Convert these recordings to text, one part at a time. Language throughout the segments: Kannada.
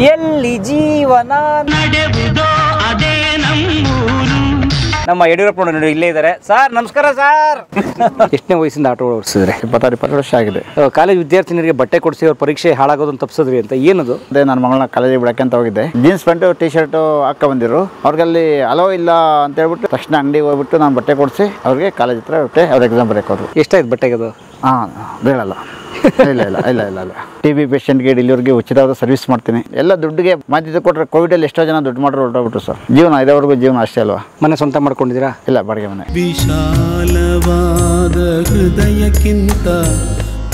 ಎಲ್ಲಿ ಜೀವನ ನಡೆಯುವುದೋ ಅದೇ ನಮ್ಮೂರು. ನಮ್ಮ ಯಡಿಯೂರಪ್ಪ ನೋಡಿ ಇಲ್ಲೇ ಇದ್ದಾರೆ. ಸರ್ ನಮಸ್ಕಾರ ಸರ್. ಎಷ್ಟನೇ ವಯಸ್ಸಿಂದ ಆಟೋ ಓಡಿಸಿದ್ರೆ? 26 ವರ್ಷ ಆಗಿದೆ. ಕಾಲೇಜ್ ವಿದ್ಯಾರ್ಥಿನಿಯರಿಗೆ ಬಟ್ಟೆ ಕೊಡಿಸಿ ಅವ್ರ ಪರೀಕ್ಷೆ ಹಾಳಾಗೋದನ್ನು ತಪ್ಪಿಸಿದ್ರಿ ಅಂತ ಏನದು? ಅದೇ ನನ್ನ ಮಗಳನ್ನ ಕಾಲೇಜಿಗೆ ಬಿಡಕ್ಕೆ ಅಂತ ಹೋಗಿದ್ದೆ. ಜೀನ್ಸ್ ಪ್ಯಾಂಟು ಟೀ ಶರ್ಟು ಹಾಕ ಬಂದಿರು. ಅವ್ರಿಗಲ್ಲಿ ಅಲೋ ಇಲ್ಲ ಅಂತ ಹೇಳ್ಬಿಟ್ಟು ತಕ್ಷಣ ಅಂಗಡಿಗೆ ಹೋಗ್ಬಿಟ್ಟು ನಾನು ಬಟ್ಟೆ ಕೊಡಿಸಿ ಅವ್ರಿಗೆ ಕಾಲೇಜ್ ಹತ್ರ ಬಿಟ್ಟೆ. ಅವ್ರ ಎಕ್ಸಾಮ್ ಬರೆಯೋರು. ಎಷ್ಟಾಯ್ತು ಬಟ್ಟೆಗೆ ಅದು? ಬೀಳಲ್ಲ. ಇಲ್ಲ TB ಪೇಷಂಟ್ಗೆ ಡೆಲಿವರಿಗೆ ಉಚಿತವಾದ ಸರ್ವಿಸ್ ಮಾಡ್ತೀನಿ. ಎಲ್ಲ ದುಡ್ಡಿಗೆ ಮಾಧ್ಯಮ ಕೊಟ್ಟರೆ ಕೋವಿಡಲ್ಲಿ ಎಷ್ಟೋ ಜನ ದುಡ್ಡು ಮಾಡ್ರು ಹೊರಟೋಗ್ಬಿಟ್ರು ಸರ್. ಜೀವನ ಇರೋವರೆಗೂ ಜೀವನ ಅಷ್ಟೇ ಅಲ್ವಾ? ಮನೆ ಸ್ವಂತ ಮಾಡ್ಕೊಂಡಿದ್ದೀರಾ? ಇಲ್ಲ, ಬಾಡಿಗೆ ಮನೆ. ವಿಶಾಲವಾದ ಹೃದಯಕ್ಕಿಂತ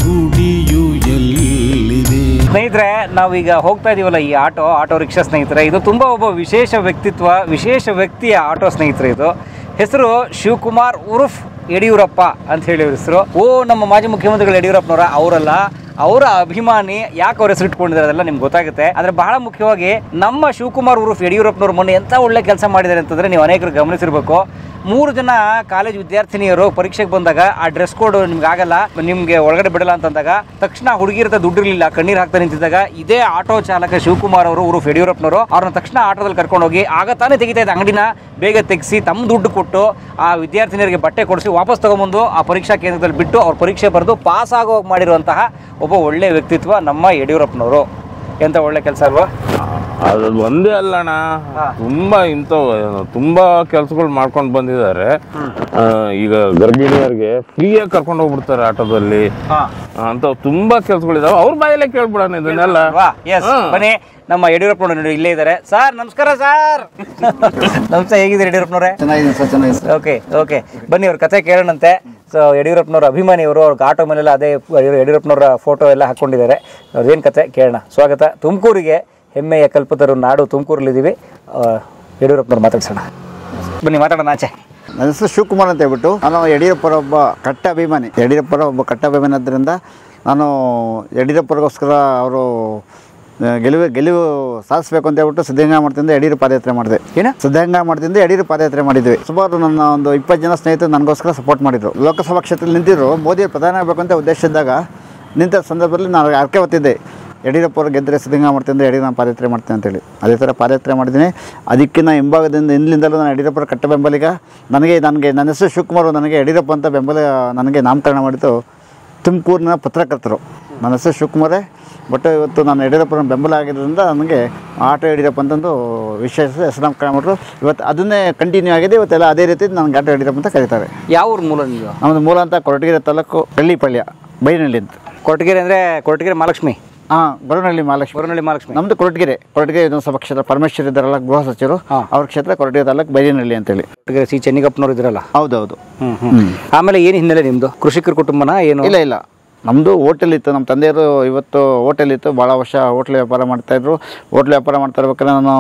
ಗುಡಿಯು ಎಲ್ಲಿದೆ? ಸ್ನೇಹಿತರೆ, ನಾವೀಗ ಹೋಗ್ತಾ ಇದೀವಲ್ಲ ಈ ಆಟೋ ರಿಕ್ಷಾ ಸ್ನೇಹಿತರೆ, ಇದು ತುಂಬ ಒಬ್ಬ ವಿಶೇಷ ವ್ಯಕ್ತಿಯ ಆಟೋ ಸ್ನೇಹಿತರೆ. ಇದು ಹೆಸರು ಶಿವಕುಮಾರ್ ಉರ್ಫ್ ಯಡಿಯೂರಪ್ಪ ಅಂತ ಹೇಳಿ ಅವ್ರ ಹೆಸರು. ನಮ್ಮ ಮಾಜಿ ಮುಖ್ಯಮಂತ್ರಿಗಳು ಯಡಿಯೂರಪ್ಪನವರ ಅವರಲ್ಲ, ಅವರ ಅಭಿಮಾನಿ. ಯಾಕೆ ಅವ್ರ ಹೆಸರು ಇಟ್ಕೊಂಡಿದ್ದಾರೆ ಅದೆಲ್ಲ ನಿಮ್ಗೆ ಗೊತ್ತಾಗುತ್ತೆ. ಆದರೆ ಬಹಳ ಮುಖ್ಯವಾಗಿ ನಮ್ಮ ಶಿವಕುಮಾರ್ ಉರ್ಫ್ ಯಡಿಯೂರಪ್ಪನವ್ರು ಮೊನ್ನೆ ಎಂಥ ಒಳ್ಳೆ ಕೆಲಸ ಮಾಡಿದ್ದಾರೆ ಅಂತಂದರೆ ನೀವು ಅನೇಕರು ಗಮನಿಸಿರ್ಬೇಕು. 3 ಜನ ಕಾಲೇಜ್ ವಿದ್ಯಾರ್ಥಿನಿಯರು ಪರೀಕ್ಷೆಗೆ ಬಂದಾಗ ಆ ಡ್ರೆಸ್ ಕೋಡ್ ನಿಮ್ಗೆ ಆಗಲ್ಲ, ನಿಮ್ಗೆ ಒಳಗಡೆ ಬಿಡಲ್ಲ ಅಂತಂದಾಗ ತಕ್ಷಣ ಹುಡುಗಿರ್ತ ದುಡ್ಡಿರಲಿಲ್ಲ, ಕಣ್ಣೀರು ಹಾಕ್ತಾ ನಿಂತಿದ್ದಾಗ ಇದೇ ಆಟೋ ಚಾಲಕ ಶಿವಕುಮಾರ್ ಅವರು ಉರ್ಫ್ ಯಡಿಯೂರಪ್ಪನವರು ಅವ್ರನ್ನ ತಕ್ಷಣ ಆಟೋದಲ್ಲಿ ಕರ್ಕೊಂಡು ಹೋಗಿ ಆಗ ತಾನೇ ತೆಗಿತಾ ಇದ್ದ ಅಂಗಡಿನ ಬೇಗ ತೆಗೆಸಿ ತಮ್ಮ ದುಡ್ಡು ಕೊಟ್ಟು ಆ ವಿದ್ಯಾರ್ಥಿನಿಯರಿಗೆ ಬಟ್ಟೆ ಕೊಡಿಸಿ ವಾಪಸ್ ತಗೊಂಬಂದು ಆ ಪರೀಕ್ಷಾ ಕೇಂದ್ರದಲ್ಲಿ ಬಿಟ್ಟು ಅವ್ರ ಪರೀಕ್ಷೆ ಬರೆದು ಪಾಸ್ ಆಗೋ ಮಾಡಿರುವಂತಹ ಒಬ್ಬ ಒಳ್ಳೆ ವ್ಯಕ್ತಿತ್ವ ನಮ್ಮ ಯಡಿಯೂರಪ್ಪನವರು. ಎಂತ ಒಳ್ಳೆ ಕೆಲಸ ಅಲ್ವಾ? ಅದು ಒಂದೇ ಅಲ್ಲಣ್ಣ, ತುಂಬಾ ಕೆಲಸಗಳು ಮಾಡ್ಕೊಂಡು ಬಂದಿದ್ದಾರೆ. ಈಗ ಗರ್ಭಿಣಿಯರಿಗೆ ಫ್ರೀಯಾಗಿ ಕರ್ಕೊಂಡು ಹೋಗ್ಬಿಡ್ತಾರೆ ಆಟೋದಲ್ಲಿ ಅಂತ ತುಂಬಾ ಕೆಲಸಗಳಿದಾವೆ. ಅವ್ರ ಬಾಯಲ್ಲೇ ಕೇಳ್ಬಿಡೋಣ ಇದನ್ನೆಲ್ಲ. ಬನ್ನಿ, ನಮ್ಮ ಯಡಿಯೂರಪ್ಪ ನೋಡಿ ಇಲ್ಲೇ ಇದ್ದಾರೆ. ಸರ್ ನಮಸ್ಕಾರ ಸರ್. ನಮಸ್ತೆ, ಹೇಗಿದ್ದೀರಿ ಯಡಿಯೂರಪ್ಪನವ್ರೆ? ಚೆನ್ನಾಗಿದೆ ಸರ್, ಚೆನ್ನಾಗಿದೆ. ಓಕೆ ಬನ್ನಿ, ಅವ್ರ ಕತೆ ಕೇಳೋಣಂತೆ. ಸೊ ಯಡಿಯೂರಪ್ಪನವ್ರ ಅಭಿಮಾನಿಯವರು, ಅವ್ರಿಗೆ ಆಟೋ ಮೇಲೆಲ್ಲ ಅದೇ ಯಡಿಯೂರಪ್ಪನವ್ರ ಫೋಟೋ ಎಲ್ಲ ಹಾಕ್ಕೊಂಡಿದ್ದಾರೆ. ಅವ್ರದ್ದೇನು ಕತೆ ಕೇಳೋಣ. ಸ್ವಾಗತ. ತುಮಕೂರಿಗೆ ಹೆಮ್ಮೆಯ ಕಲ್ಪತರು ನಾಡು ತುಮಕೂರಲ್ಲಿದ್ದೀವಿ. ಯಡಿಯೂರಪ್ಪನವ್ರು ಮಾತಾಡ್ಸೋಣ. ಬನ್ನಿ ಮಾತಾಡೋಣ ಆಚೆ. ನನ್ನ ಹೆಸರು ಶಿವಕುಮಾರ್ ಅಂತ ಹೇಳ್ಬಿಟ್ಟು ನಾನು ಯಡಿಯೂರಪ್ಪರ ಒಬ್ಬ ಕಟ್ಟ ಅಭಿಮಾನಿ ಆದ್ದರಿಂದ ನಾನು ಯಡಿಯೂರಪ್ಪರಿಗೋಸ್ಕರ ಅವರು ಗೆಲುವು ಸಾಧಿಸಬೇಕು ಅಂತ ಹೇಳ್ಬಿಟ್ಟು ಸಿದ್ಧಗಂಗಾ ಮಠದಿಂದ ಯಡಿಯೂರು ಪಾದಯಾತ್ರೆ ಮಾಡಿದೆ. ಸಿದ್ಧಗಂಗಾ ಮಠದಿಂದ ಯಡಿಯೂರು ಪಾದಯಾತ್ರೆ ಮಾಡಿದ್ವಿ. ಸುಮಾರು ನನ್ನ ಒಂದು 20 ಜನ ಸ್ನೇಹಿತರು ನನಗೋಸ್ಕರ ಸಪೋರ್ಟ್ ಮಾಡಿದ್ರು. ಲೋಕಸಭಾ ಕ್ಷೇತ್ರದಲ್ಲಿ ನಿಂತಿದ್ರು. ಮೋದಿ ಪ್ರಧಾನಿ ಆಗಬೇಕು ಅಂತ ಉದ್ದೇಶ ಇದ್ದಾಗ ನಿಂತ ಸಂದರ್ಭದಲ್ಲಿ ನಾನು ಅರ್ಕೆ ಹೊತ್ತಿದ್ದೆ, ಯಡಿಯೂರಪ್ಪ ಅವರು ಗೆದ್ದರೆ ಸಿದ್ಧಗಂಗಾ ಮಠದಿಂದ ಯಡಿಯೂರು ನಾನು ಪಾದಯಾತ್ರೆ ಮಾಡ್ತೀನಿ ಅಂತೇಳಿ. ಅದೇ ಥರ ಪಾದಯಾತ್ರೆ ಮಾಡಿದ್ದೀನಿ. ಅದಕ್ಕಿಂತ ಹಿಂಭಾಗದಿಂದ ಹಿಂದಿನಿಂದಲೂ ನಾನು ಯಡಿಯೂರಪ್ಪರ ಕಟ್ಟ ಬೆಂಬಲಿಗ. ನನ್ನ ಹೆಸರು ಶಿವಕುಮಾರ್, ನನಗೆ ಯಡಿಯೂರಪ್ಪ ಅಂತ ಬೆಂಬಲ ನನಗೆ ನಾಮಕರಣ ಮಾಡಿದ್ದು ತುಮಕೂರಿನ ಪತ್ರಕರ್ತರು. ನನ್ನ ಹೆಸರು ಶಿವಕುಮಾರೇ, ಬಟ್ ಇವತ್ತು ನಾನು ಯಡಿಯೂರಪ್ಪನ ಬೆಂಬಲ ಆಗಿದ್ದರಿಂದ ನನಗೆ ಆಟೋ ಯಡಿಯೂರಪ್ಪ ಅಂತಂದು ವಿಶೇಷ ಹೆಸರು ನಾಮಕರಣ ಮಾಡಿದ್ರು. ಇವತ್ತು ಅದನ್ನೇ ಕಂಟಿನ್ಯೂ ಆಗಿದೆ. ಇವತ್ತೆಲ್ಲ ಅದೇ ರೀತಿ ನನಗೆ ಆಟೋ ಯಡಿಯೂರಪ್ಪ ಅಂತ ಕರೀತಾರೆ. ಯಾವ ಊರು ಮೂಲ ನೀವು? ನಮ್ಮದು ಮೂಲ ಅಂತ ಕೊರಟಗೆರೆ ತಾಲೂಕು ಹಳ್ಳಿಪಳ್ಯ ಬೈನಹಳ್ಳಿ ಅಂತ. ಕೊರಟಗೆರೆ ಅಂದರೆ ಕೊರಟಗೆರೆ ಮಹಾಲಕ್ಷ್ಮಿ? ಗೊರವನಹಳ್ಳಿ ಮಹಾಲಕ್ಷ್ಮಿ. ನಮ್ಮದು ಕೊರಟಗೆರೆ ವಿಧಾನಸಭಾ ಕ್ಷೇತ್ರ. ಪರಮೇಶ್ವರ್ ಇದ್ದಾರಲ್ಲ ಗೃಹ ಸಚಿವರು, ಅವ್ರ ಕ್ಷೇತ್ರ ಕೊರಟಗೆರೆ ತಾಲೂಕು ಬೈನಹಳ್ಳಿ ಅಂತೇಳಿ. ಕೊರಟಗೆರೆ ಸಿ ಚೆನ್ನಿಗಪ್ಪನವ್ರು ಇದ್ರಲ್ಲ? ಹೌದೌದು. ಆಮೇಲೆ ಏನು ಹಿನ್ನೆಲೆ ನಿಮ್ಮದು? ಕೃಷಿಕರ ಕುಟುಂಬನ ಏನು? ಇಲ್ಲ, ನಮ್ಮದು ಹೋಟೆಲ್ ಇತ್ತು. ನಮ್ಮ ತಂದೆಯವರು ಇವತ್ತು ಹೋಟೆಲ್ ಇತ್ತು. ಭಾಳ ವರ್ಷ ಹೋಟ್ಲ್ ವ್ಯಾಪಾರ ಮಾಡ್ತಾಯಿದ್ರು. ಹೋಟ್ಲ್ ವ್ಯಾಪಾರ ಮಾಡ್ತಾ ಇರ್ಬೇಕಾದ್ರೆ ನಾನು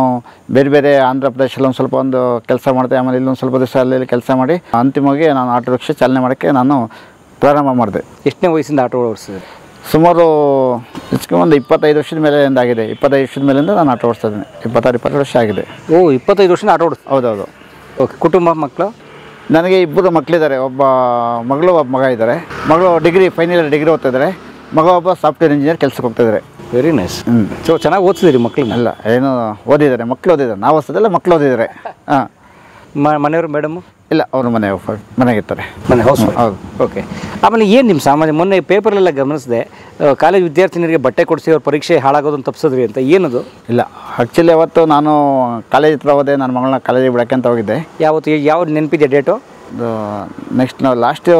ಬೇರೆ ಆಂಧ್ರ ಪ್ರದೇಶದಲ್ಲಿ ಒಂದು ಕೆಲಸ ಮಾಡ್ದೆ. ಆಮೇಲೆ ಇಲ್ಲೊಂದು ಸ್ವಲ್ಪ ದಿವಸ ಅಲ್ಲಿ ಕೆಲಸ ಮಾಡಿ ಅಂತಿಮವಾಗಿ ನಾನು ಆಟೋ ರಿಕ್ಷಾ ಚಾಲನೆ ಮಾಡೋಕ್ಕೆ ನಾನು ಪ್ರಾರಂಭ ಮಾಡಿದೆ. ಎಷ್ಟನೇ ವಯಸ್ಸಿಂದ ಆಟೋ ಓಡಿಸಿದೆ? ಸುಮಾರು ಒಂದು 25 ವರ್ಷದ ಮೇಲಿಂದ ಆಗಿದೆ. 25 ವರ್ಷದ ಮೇಲಿಂದ ನಾನು ಆಟೋ ಓಡಿಸ್ತಾ ಇದ್ದೀನಿ. 26 ವರ್ಷ ಆಗಿದೆ. 25 ವರ್ಷದಿಂದ ಆಟೋ ಓಡಿಸ್? ಹೌದೌದು. ಓಕೆ. ಕುಟುಂಬ, ಮಕ್ಕಳು? ನನಗೆ 2 ಮಕ್ಕಳಿದ್ದಾರೆ. ಒಬ್ಬ ಮಗಳು, ಒಬ್ಬ ಮಗ ಇದ್ದಾರೆ. ಮಗಳು ಫೈನಲ್ ಇಯರ್ ಡಿಗ್ರಿ ಓದ್ತಿದ್ದಾರೆ. ಮಗ ಒಬ್ಬ ಸಾಫ್ಟ್ವೇರ್ ಇಂಜಿನಿಯರ್ ಕೆಲಸಕ್ಕೆ ಹೋಗ್ತಿದ್ದಾರೆ. Very nice. ಸೊ ಚೆನ್ನಾಗಿ ಓದಿಸಿದಿರಿ ಮಕ್ಕಳನ್ನ? ಅಲ್ಲ, ಏನು ಓದಿದ್ದಾರೆ, ಮಕ್ಕಳು ಓದಿದ್ದಾರೆ. ನಾವು ಓದಿಸೋದಲ್ಲ, ಮಕ್ಕಳು ಓದಿದ್ದಾರೆ. ಮನೆಯವರು ಮೇಡಮು? ಇಲ್ಲ, ಅವರು ಮನೆಗಿರ್ತಾರೆ. ಮನೆ ಹೌಸ್? ಹೌದು. ಓಕೆ. ಆಮೇಲೆ ಏನು ನಿಮ್ಮ ಸಾಮಾನ್ಯ ಮೊನ್ನೆ ಪೇಪರ್ಲೆಲ್ಲ ಗಮನಿಸಿದೆ, ಕಾಲೇಜ್ ವಿದ್ಯಾರ್ಥಿನಿಯರಿಗೆ ಬಟ್ಟೆ ಕೊಡಿಸಿ ಅವ್ರ ಪರೀಕ್ಷೆ ಹಾಳಾಗೋದನ್ನು ತಪ್ಪಿಸಿದ್ರಿ ಅಂತ. ಏನದು? ಇಲ್ಲ, ಆ್ಯಕ್ಚುಲಿ ಅವತ್ತು ನಾನು ಕಾಲೇಜ್ ಹತ್ರ ಹೋದೆ. ನನ್ನ ಮಗಳನ್ನ ಕಾಲೇಜಿಗೆ ಬಿಡೋಕ್ಕೆ ಅಂತ ಹೋಗಿದ್ದೆ. ಯಾವ ನೆನಪಿದೆ ಡೇಟು? ನೆಕ್ಸ್ಟ್ ನಾವು ಲಾಸ್ಟ್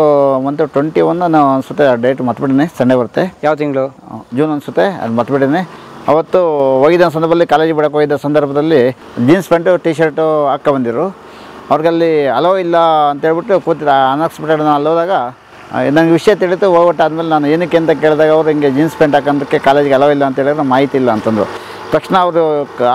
ಮಂತ್ 21 ನಾವು ಅನಿಸುತ್ತೆ ಡೇಟ್ ಮರ್ತ್ಬಿಟ್ಟಿನಿ. ಸಂಡೇ ಬರುತ್ತೆ. ಯಾವ ತಿಂಗಳು? ಜೂನ್ ಅನಿಸುತ್ತೆ. ಅದು ಮರ್ತ್ಬಿಟ್ಟಿನಿ. ಅವತ್ತು ಹೋಗಿದ್ದ ಸಂದರ್ಭದಲ್ಲಿ, ಕಾಲೇಜಿಗೆ ಬಿಡೋಕ್ಕೆ ಹೋಗಿದ್ದ ಸಂದರ್ಭದಲ್ಲಿ ಜೀನ್ಸ್ ಪ್ಯಾಂಟು ಟೀ ಶರ್ಟು ಹಾಕ ಬಂದಿರು. ಅವ್ರಿಗಲ್ಲಿ ಅಲೋ ಇಲ್ಲ ಅಂತೇಳ್ಬಿಟ್ಟು ಕೂತಿದ್ದ. ಅನ್ಎಕ್ಸ್ಪೆಕ್ಟೆಡ್ ನಾನು ಅಲ್ಲೋದಾಗ ನನಗೆ ವಿಷಯ ತಿಳಿತು. ಹೋಗ್ಬಿಟ್ಟು ಆದಮೇಲೆ ನಾನು ಏನಕ್ಕೆ ಅಂತ ಕೇಳಿದಾಗ ಅವರು ಹಿಂಗೆ ಜೀನ್ಸ್ ಪ್ಯಾಂಟ್ ಹಾಕೋದಕ್ಕೆ ಕಾಲೇಜಿಗೆ ಅಲೋ ಇಲ್ಲ ಅಂತ ಹೇಳಿದ್ರೆ ಮಾಹಿತಿ ಇಲ್ಲ ಅಂತಂದರು. ತಕ್ಷಣ ಅವರು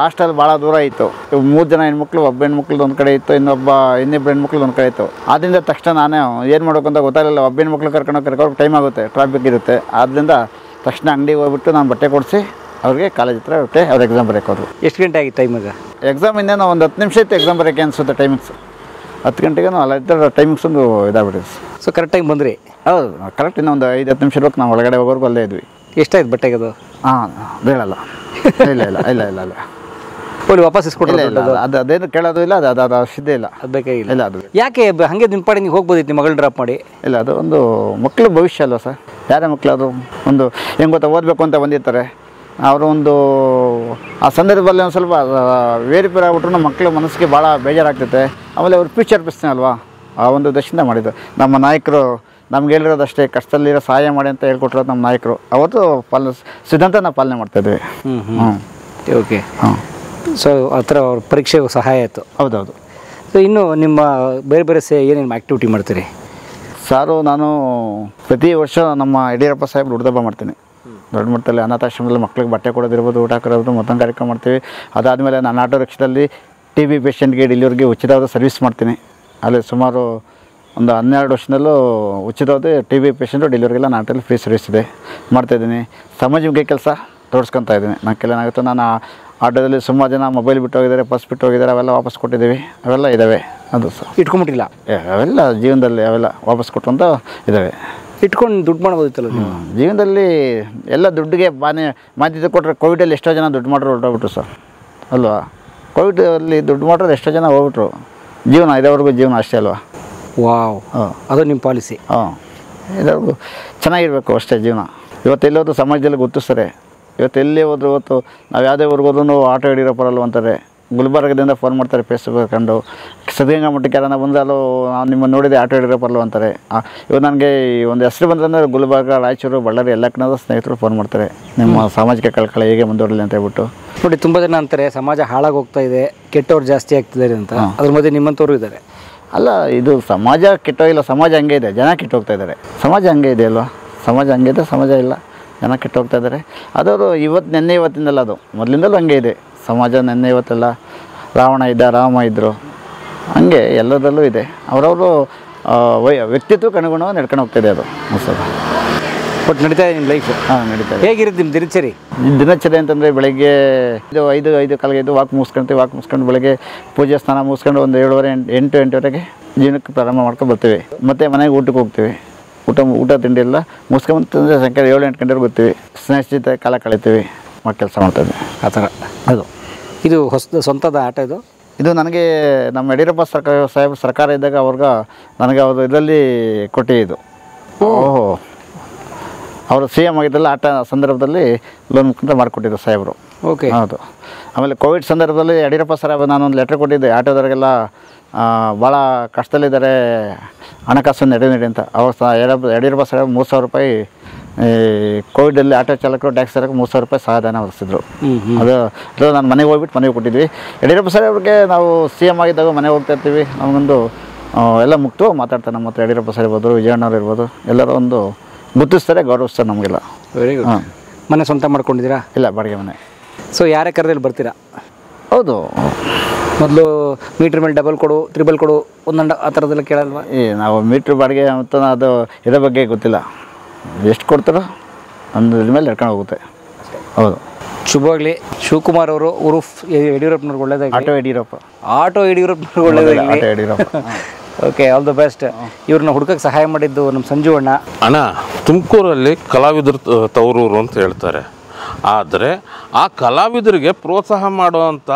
ಹಾಸ್ಟೆಲ್ ಭಾಳ ದೂರ ಇತ್ತು. 3 ಜನ ಹೆಣ್ಮಕ್ಳು, ಒಬ್ಬ ಹೆಣ್ಮಕ್ಳದ್ದು ಒಂದು ಕಡೆ ಇತ್ತು, ಇನ್ನಿಬ್ಬರು ಹೆಣ್ಮಕ್ಳದ್ದು ಒಂದು ಕಡೆ ಇತ್ತು. ಆದ್ದರಿಂದ ತಕ್ಷಣ ನಾನೇ ಏನು ಮಾಡಬೇಕು ಅಂತ ಗೊತ್ತಾಗಲಿಲ್ಲ. ಒಬ್ಬ ಹೆಣ್ಮಕ್ಳು ಕರ್ಕೊಂಡು ಟೈಮ್ ಆಗುತ್ತೆ, ಟ್ರಾಫಿಕ್ ಇರುತ್ತೆ. ಆದ್ದರಿಂದ ತಕ್ಷಣ ಅಂಗಡಿಗೆ ಹೋಗ್ಬಿಟ್ಟು ನಾನು ಬಟ್ಟೆ ಕೊಡಿಸಿ ಅವ್ರಿಗೆ ಕಾಲೇಜ್ ಹತ್ರ ಬಿಟ್ಟೆ. ಅವ್ರು ಎಕ್ಸಾಮ್ ಬರೆಯೋರು. ಎಷ್ಟು ಗಂಟೆ ಆಗಿತ್ತು ಟೈಮಿಗೆ? ಎಕ್ಸಾಮ್ ಇನ್ನೇನು ಒಂದು 10 ನಿಮಿಷ ಇತ್ತು ಎಕ್ಸಾಮ್ ಬರೋಕ್ಕೆ ಅನಿಸುತ್ತೆ. ಟೈಮಿಂಗ್ಸ್ 10 ಗಂಟೆಗೆ ಅಲ್ಲ, ಟೈಮಿಂಗ್ಸ್ ಒಂದು ಇದಾಗ್ಬಿಟ್ಟಿದೆ. ಸೊ ಕರೆಕ್ಟ್ ಟೈಮ್ ಬಂದ್ರಿ? ಹೌದು, ಕರೆಕ್ಟ್. ಇನ್ನೊಂದು 5-10 ನಿಮಿಷ ಇರ್ಬೇಕು. ನಾವು ಒಳಗಡೆ ಹೋಗೋರ್ಗು ಅಲ್ಲೇ ಇದ್ವಿ. ಎಷ್ಟಾಯ್ತು ಬಟ್ಟೆಗೆ ಅದು? ಹಾಂ ಹೇಳಲ್ಲ. ಇಲ್ಲ ಇಲ್ಲ ಇಲ್ಲ ಇಲ್ಲ ಇಲ್ಲ ಹೋಗಿ ವಾಪಸ್ ಇಲ್ಲ ಇಸ್ಕೊಡ್ತಾರೆ ಇಲ್ಲ ಅದು ಅದೇನು ಕೇಳೋದು ಇಲ್ಲ, ಅದು ಅದು ಸಿದ್ಧ ಇಲ್ಲ. ಅದು ಬೇಕಾಗಿಲ್ಲ. ಇಲ್ಲ ಅದು ಯಾಕೆ ಹಾಗೆ ನಿಮ್ಮ ಪಾಡಿ ನೀವು ಹೋಗ್ಬೋದಿತ್ತು ನಿಮ್ಮ ಮಗಳು ಡ್ರಾಪ್ ಮಾಡಿ? ಇಲ್ಲ, ಅದು ಒಂದು ಮಕ್ಕಳು ಭವಿಷ್ಯ ಅಲ್ವ ಸರ್. ಯಾರೇ ಮಕ್ಕಳು ಅದು ಒಂದು ಹೆಂಗೆ ಗೊತ್ತಾ, ಓದಬೇಕು ಅಂತ ಬಂದಿರ್ತಾರೆ ಅವರು. ಒಂದು ಆ ಸಂದರ್ಭದಲ್ಲಿ ಒಂದು ಸ್ವಲ್ಪ ವೇರಿಪೇರ್ ಆಗ್ಬಿಟ್ರು ಮಕ್ಕಳ ಮನಸ್ಸಿಗೆ ಭಾಳ ಬೇಜಾರಾಗ್ತೈತೆ. ಆಮೇಲೆ ಅವ್ರ ಫ್ಯೂಚರ್ ಪ್ರಶ್ನೆ ಅಲ್ವಾ, ಆ ಒಂದು ದಶಿಂದ ಮಾಡಿದ್ದು. ನಮ್ಮ ನಾಯಕರು ನಮ್ಗೆ ಹೇಳಿರೋದಷ್ಟೇ, ಕಷ್ಟದಲ್ಲಿರೋ ಸಹಾಯ ಮಾಡಿ ಅಂತ ಹೇಳ್ಕೊಟ್ಟಿರೋದು ನಮ್ಮ ನಾಯಕರು. ಅವತ್ತು ಸಿದ್ಧಾಂತ ನಾವು ಪಾಲನೆ ಮಾಡ್ತಾಯಿದ್ವಿ. ಓಕೆ. ಹಾಂ, ಸೊ ಆ ಥರ ಅವ್ರ ಪರೀಕ್ಷೆಗೆ ಸಹಾಯ ಆಯಿತು. ಹೌದೌದು. ಸೊ ಇನ್ನು ನಿಮ್ಮ ಬೇರೆ ಬೇರೆ ಏನೇನು ಆ್ಯಕ್ಟಿವಿಟಿ ಮಾಡ್ತೀರಿ? ಸಾರು, ನಾನು ಪ್ರತಿ ವರ್ಷ ನಮ್ಮ ಯಡಿಯೂರಪ್ಪ ಸಾಹೇಬ್ರು ಹುಡ್ದಬ್ಬ ಮಾಡ್ತೀನಿ. ದೊಡ್ಡ ಮಟ್ಟದಲ್ಲಿ ಅನಾಥಾಶ್ರಮದಲ್ಲಿ ಮಕ್ಳಿಗೆ ಬಟ್ಟೆ ಕೊಡೋದಿರ್ಬೋದು, ಊಟ ಕೊಡೋದು, ಮತ್ತೊಂದು ಕಾರ್ಯಕ್ರಮ ಮಾಡ್ತೀವಿ. ಅದಾದಮೇಲೆ ನಾನು ಆಟೋ ರಿಕ್ಷಾದಲ್ಲಿ TB ಪೇಷಂಟ್ಗೆ ಡೆಲಿವರಿಗೆ ಉಚಿತವಾದ ಸರ್ವಿಸ್ ಮಾಡ್ತೀನಿ. ಅಲ್ಲಿ ಸುಮಾರು ಒಂದು 12 ವರ್ಷದಲ್ಲೂ ಉಚಿತವಾದ TB ಪೇಷಂಟು ಡೆಲಿವರಿಗೆಲ್ಲ ನಾನು ಆಟೋಲ್ಲಿ ಫ್ರೀ ಸರ್ವಿಸ್ ಇದೆ ಮಾಡ್ತಾಯಿದ್ದೀನಿ. ಸಮಾಜಮುಖಿ ಕೆಲಸ ತೋರಿಸ್ಕೊತಾ ಇದ್ದೀನಿ. ನಾನು ಕೆಲವನಾಗುತ್ತೆ, ನಾನು ಆಟೋದಲ್ಲಿ ಸುಮಾರು ಜನ ಮೊಬೈಲ್ ಬಿಟ್ಟು ಹೋಗಿದ್ದಾರೆ, ಪರ್ಸ್ ಬಿಟ್ಟು ಹೋಗಿದ್ದಾರೆ, ಅವೆಲ್ಲ ವಾಪಸ್ ಕೊಟ್ಟಿದ್ದೀವಿ. ಅವೆಲ್ಲ ಇದ್ದಾವೆ. ಅದು ಸಹ ಇಟ್ಕೊಂಬಿಟ್ಟಿಲ್ಲ? ಅವೆಲ್ಲ ಜೀವನದಲ್ಲಿ ಅವೆಲ್ಲ ವಾಪಸ್ ಕೊಟ್ಟಂತ ಇದ್ದಾವೆ. ಇಟ್ಕೊಂಡು ದುಡ್ಡು ಮಾಡ್ಬೋದಿತ್ತಲ್ಲ ನೀವು? ಜೀವನದಲ್ಲಿ ಎಲ್ಲ ದುಡ್ಡಿಗೆ ಮಾನ್ಯತೆ ಕೊಟ್ಟರೆ ಕೋವಿಡಲ್ಲಿ ಎಷ್ಟೋ ಜನ ದುಡ್ಡು ಮಾಡೋರು ಹೊರಟೋಗ್ಬಿಟ್ರು ಸರ್ ಅಲ್ವಾ. ಕೋವಿಡಲ್ಲಿ ದುಡ್ಡು ಮಾಡೋರು ಎಷ್ಟೋ ಜನ ಹೋಗ್ಬಿಟ್ರು. ಜೀವನ ಇರೋವರೆಗೂ ಜೀವನ ಅಷ್ಟೇ ಅಲ್ವಾ. ವಾವ್, ಅದು ನಿಮ್ಮ ಪಾಲಿಸಿ. ಹಾಂ, ಇರೋವರೆಗೂ ಚೆನ್ನಾಗಿರಬೇಕು ಅಷ್ಟೇ ಜೀವನ. ಇವತ್ತೆಲ್ಲೋದು ಸಮಾಜದಲ್ಲಿ ಗುರುತಿಸ್ತಾರೆ. ಇವತ್ತು ಎಲ್ಲೇ ಹೋದ್ರು, ಇವತ್ತು ನಾವು ಯಾವುದೇ ಊರಿಗೆ ಹೋದ್ರೂ ಆಟೋ ಯಡಿಯೂರಪ್ಪರಲ್ವ ಅಂತಾರೆ. ಗುಲ್ಬರ್ಗದಿಂದ ಫೋನ್ ಮಾಡ್ತಾರೆ ಫೇಸ್ಬುಕ್ ಹಾಕೊಂಡು. ಸಿದ್ಧಗಂಗಾ ಮಠಕ್ಕೆ ಯಾರನ್ನ ಬಂದರೆ ಅಲ್ಲೋ ನಾನು ನಿಮ್ಮನ್ನು ನೋಡಿದೆ ಆಟೋ ಯಡಿಯೂರಪ್ಪರಲ್ವ ಅಂತಾರೆ. ಇವಾಗ ನನಗೆ ಒಂದು ಹೆಸರು ಬಂದ್ರೆ ಗುಲ್ಬರ್ಗ, ರಾಯಚೂರು, ಬಳ್ಳಾರಿ ಎಲ್ಲ ಕಡೆ ಸ್ನೇಹಿತರು ಫೋನ್ ಮಾಡ್ತಾರೆ, ನಿಮ್ಮ ಸಾಮಾಜಿಕ ಕಳಕಳಿ ಹೇಗೆ ಮುಂದುವರಲಿ ಅಂತ ಹೇಳ್ಬಿಟ್ಟು. ನೋಡಿ, ತುಂಬ ಜನ ಅಂತಾರೆ ಸಮಾಜ ಹಾಳಾಗಿ ಹೋಗ್ತಾ ಇದೆ, ಕೆಟ್ಟವ್ರು ಜಾಸ್ತಿ ಆಗ್ತಿದ್ದಾರೆ ಅಂತ. ಅದ್ರ ಮಧ್ಯೆ ನಿಮ್ಮಂಥವ್ರು ಇದ್ದಾರೆ. ಅಲ್ಲ, ಇದು ಸಮಾಜ ಕೆಟ್ಟೋಗಿಲ್ಲ, ಸಮಾಜ ಹಂಗೆ ಇದೆ, ಜನ ಕೆಟ್ಟೋಗ್ತಾ ಇದ್ದಾರೆ. ಸಮಾಜ ಹಂಗೆ ಇದೆ ಅಲ್ವಾ, ಸಮಾಜ ಹಂಗೆ ಇದೆ, ಸಮಾಜ ಇಲ್ಲ, ಜನ ಕೆಟ್ಟೋಗ್ತಾ ಇದ್ದಾರೆ. ಅದವರು ಇವತ್ತಿಂದಲ್ಲ, ಅದು ಮೊದಲಿಂದಲೂ ಹಂಗೆ ಇದೆ ಸಮಾಜ. ನೆನ್ನೆ ಇವತ್ತೆಲ್ಲ ರಾವಣ ಇದ್ದ, ರಾಮ ಇದ್ದರು, ಹಂಗೆ ಎಲ್ಲದರಲ್ಲೂ ಇದೆ. ಅವರವರು ವ್ಯಕ್ತಿತ್ವಕ್ಕೆ ಅನುಗುಣವಾಗಿ ನಡ್ಕೊಂಡು ಹೋಗ್ತಾಯಿದೆ ಅದು ಸರ್. ಬಟ್ ನಡೀತಾ ಇದೆ ನಿಮ್ಮ ಲೈಫ್? ಹಾಂ, ನಡೀತಾ ಇದೆ. ಹೇಗಿರುತ್ತೆ ನಿಮ್ಮ ದಿನಚರಿ? ದಿನಚರಿ ಅಂತಂದರೆ ಬೆಳಗ್ಗೆ 5 ಕಾಲಿಗೆ ಎದ್ದು ವಾಕ್ ಮುಗಿಸ್ಕೊಂಡು ಬೆಳಗ್ಗೆ ಪೂಜೆ ಸ್ನಾನ ಮುಗಿಸ್ಕೊಂಡು ಒಂದು 7:30-8:00 ಜೀವನಕ್ಕೆ ಪ್ರಾರಂಭ ಮಾಡ್ಕೊಂಡು ಬರ್ತೀವಿ. ಮತ್ತು ಮನೆಗೆ ಊಟಕ್ಕೆ ಹೋಗ್ತೀವಿ. ಊಟ ತಿಂಡಿ ಎಲ್ಲ ಮುಗಿಸ್ಕೊಂಬಂತಂದರೆ ಸಾಯಂಕಾಲ 7-8 ಗಂಟೆವರೆಗೆ ಬರ್ತೀವಿ. ಸ್ನೇಹಿತರ ಜೊತೆ ಕಾಲ ಕಳಿತೀವಿ, ಕೆಲಸ ಮಾಡ್ತಾಯಿದ್ವಿ ಆ ಥರ. ಅದು ಇದು ಸ್ವಂತದ ಆಟ ಇದು? ಇದು ನನಗೆ ನಮ್ಮ ಯಡಿಯೂರಪ್ಪ ಸರ್ಕಾರ ಇದ್ದಾಗ ನನಗೆ ಅವರು ಇದರಲ್ಲಿ ಕೊಟ್ಟಿದ್ದು. ಓಹೋ, ಅವರು CM ಆಗಿದ್ದಲ್ಲ, ಆಟ ಸಂದರ್ಭದಲ್ಲಿ ಲೋನ್ ಮುಖಾಂತರ ಮಾಡಿಕೊಟ್ಟಿದ್ದು ಸಾಹೇಬರು. ಓಕೆ, ಹೌದು. ಆಮೇಲೆ ಕೋವಿಡ್ ಸಂದರ್ಭದಲ್ಲಿ ಯಡಿಯೂರಪ್ಪ ಸಾಹೇಬ್ ನಾನೊಂದು ಲೆಟ್ರ್ ಕೊಟ್ಟಿದ್ದೆ. ಆಟೋದವರಿಗೆಲ್ಲ ಭಾಳ ಕಷ್ಟದಲ್ಲಿದ್ದಾರೆ, ಹಣಕಾಸು ನೆರವು ನೀಡಿ ಅಂತ. ಯಡಿಯೂರಪ್ಪ ಸಾಹೇಬ್ 3,000 ರೂಪಾಯಿ ಕೋವಿಡಲ್ಲಿ ಆಟೋ ಚಾಲಕರು, ಟ್ಯಾಕ್ಸಿ ಚಾಲಕರು 3,000 ರೂಪಾಯಿ ಸಹಾಯಧನ ಹೊರಿಸಿದ್ರು. ಅದು ನಾನು ಮನೆಗೆ ಹೋಗ್ಬಿಟ್ಟು ಮನೆಗೆ ಕೊಟ್ಟಿದ್ವಿ. ಯಡಿಯೂರಪ್ಪ ಸಾಹೇಬ್ರಿಗೆ ನಾವು CM ಆಗಿದ್ದಾಗ ಮನೆಗೆ ಹೋಗ್ತಾ ಇರ್ತೀವಿ. ನಮಗೊಂದು ಎಲ್ಲ ಮುಕ್ತವಾಗಿ ಮಾತಾಡ್ತಾರೆ ನಮ್ಮ ಹತ್ರ. ಯಡಿಯೂರಪ್ಪ ಸಾಹೇಬ್ ಇರ್ಬೋದು, ವಿಜಯಣ್ಣವ್ರು ಇರ್ಬೋದು, ಎಲ್ಲರೂ ಒಂದು ಗುರುತಿಸ್ತಾರೆ, ಗೌರವಿಸ್ತಾರೆ ನಮಗೆಲ್ಲ. Very good. ಹಾಂ, ಮನೆ ಸ್ವಂತ ಮಾಡ್ಕೊಂಡಿದ್ದೀರಾ? ಇಲ್ಲ, ಬಾಡಿಗೆ ಮನೆ. ಸೊ ಯಾರೇ ಕರೆದಲ್ಲಿ ಬರ್ತೀರಾ? ಹೌದು. ಮೊದಲು ಮೀಟ್ರ್ ಮೇಲೆ ಡಬಲ್ ಕೊಡು, ತ್ರಿಬಲ್ ಕೊಡು, ಒಂದೊಂದು ಆ ಥರದ್ದೆಲ್ಲ ಕೇಳಲ್ವಾ? ನಾವು ಮೀಟ್ರ್ ಬಾಡಿಗೆ ಮತ್ತು ಅದು ಇದರ ಬಗ್ಗೆ ಗೊತ್ತಿಲ್ಲ. ಎಷ್ಟು ಕೊಡ್ತಾರೋ ಅಂದ್ರ ಮೇಲೆ ನಡ್ಕೊಂಡು ಹೋಗುತ್ತೆ. ಹೌದು. ಶುಭವಾಗಲಿ. ಶಿವಕುಮಾರ್ ಅವರು ಉರುಫ್ ಯಡಿಯೂರಪ್ಪನವ್ರಿಗೆ ಒಳ್ಳೇದಾಗಿ. ಆಟೋ ಯಡಿಯೂರಪ್ಪ ಒಳ್ಳೇದಾಗಿ. Auto Yediyurappa. Okay, all the best. ಇವ್ರನ್ನ ಹುಡುಕಕ್ಕೆ ಸಹಾಯ ಮಾಡಿದ್ದು ನಮ್ಮ ಸಂಜು ಅಣ್ಣ. ತುಮಕೂರಲ್ಲಿ ಕಲಾವಿದರು ತವರೂರು ಅಂತ ಹೇಳ್ತಾರೆ. ಆದರೆ ಆ ಕಲಾವಿದರಿಗೆ ಪ್ರೋತ್ಸಾಹ ಮಾಡುವಂಥ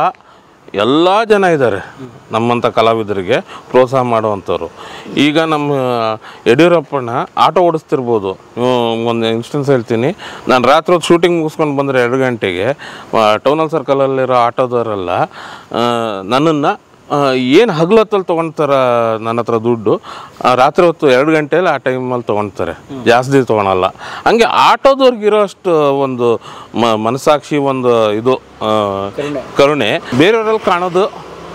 ಎಲ್ಲ ಜನ ಇದ್ದಾರೆ. ನಮ್ಮಂಥ ಕಲಾವಿದರಿಗೆ ಪ್ರೋತ್ಸಾಹ ಮಾಡುವಂಥವ್ರು. ಈಗ ನಮ್ಮ ಯಡಿಯೂರಪ್ಪನ ಆಟೋ ಓಡಿಸ್ತಿರ್ಬೋದು. ಒಂದು ಇನ್ಸ್ಟೆನ್ಸ್ ಹೇಳ್ತೀನಿ. ನಾನು ರಾತ್ರಿ ಹೊತ್ತು ಶೂಟಿಂಗ್ ಮುಗಿಸ್ಕೊಂಡು ಬಂದರೆ 2 ಗಂಟೆಗೆ ಟೌನಲ್ ಸರ್ಕಲಲ್ಲಿರೋ ಆಟೋದವರೆಲ್ಲ ನನ್ನನ್ನು ಏನು ಹಗಲೊತ್ತಲ್ಲಿ ತೊಗೊಳ್ತಾರೆ ನನ್ನ ಹತ್ರ ದುಡ್ಡು. ರಾತ್ರಿ ಹೊತ್ತು 2 ಗಂಟೆಯಲ್ಲಿ ಆ ಟೈಮಲ್ಲಿ ತೊಗೊಳ್ತಾರೆ, ಜಾಸ್ತಿ ತೊಗೊಳಲ್ಲ. ಹಂಗೆ ಆಟೋದವ್ರಿಗಿರೋ ಅಷ್ಟು ಒಂದು ಮನಸ್ಸಾಕ್ಷಿ, ಒಂದು ಇದು ಕರುಣೆ ಬೇರೆಯವರಲ್ಲಿ ಕಾಣೋದು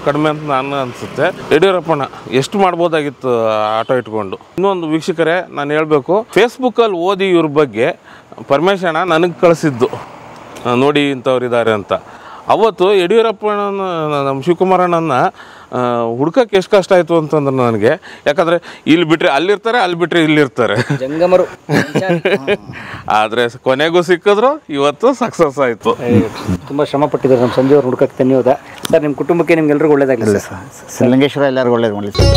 ಕಡಿಮೆ ಅಂತ ನಾನು ಅನಿಸುತ್ತೆ. ಯಡಿಯೂರಪ್ಪನ ಎಷ್ಟು ಮಾಡ್ಬೋದಾಗಿತ್ತು ಆಟೋ ಇಟ್ಕೊಂಡು. ಇನ್ನೊಂದು ವೀಕ್ಷಕರೇ, ನಾನು ಹೇಳಬೇಕು, ಫೇಸ್ಬುಕ್ಕಲ್ಲಿ ಓದಿ ಇವ್ರ ಬಗ್ಗೆ ಪರಮೇಶಣ್ಣ ನನಗೆ ಕಳಿಸಿದ್ದು, ನೋಡಿ ಇಂಥವ್ರಿದ್ದಾರೆ ಅಂತ. ಅವತ್ತು ಯಡಿಯೂರಪ್ಪನ ನಮ್ಮ ಶಿವಕುಮಾರಣ್ಣನ ಹುಡ್ಕಕ್ಕೆ ಎಷ್ಟು ಕಷ್ಟ ಆಯಿತು ಅಂತಂದ್ರೆ ನನಗೆ. ಯಾಕಂದರೆ ಇಲ್ಲಿ ಬಿಟ್ಟರೆ ಅಲ್ಲಿರ್ತಾರೆ, ಅಲ್ಲಿ ಬಿಟ್ಟರೆ ಇಲ್ಲಿರ್ತಾರೆ, ಜಂಗಮರು. ಆದರೆ ಕೊನೆಗೂ ಸಿಕ್ಕಿದ್ರು, ಇವತ್ತು ಸಕ್ಸಸ್ ಆಯಿತು. ತುಂಬ ಶ್ರಮ ಪಟ್ಟಿದ್ದಾರೆ ನಮ್ಮ ಸಂಜೆ ಅವ್ರು ಹುಡ್ಕಕ್ಕೆ. ಧನ್ಯವಾದ ಸರ್. ನಿಮ್ಮ ಕುಟುಂಬಕ್ಕೆ ನಿಮ್ಗೆಲ್ರಿಗೂ ಒಳ್ಳೇದಾಗಲಿ ಸರ್. ಲಿಂಗೇಶ್ವರ ಎಲ್ಲರಿಗೂ ಒಳ್ಳೇದು ಮಾಡಲಿ ಸರ್.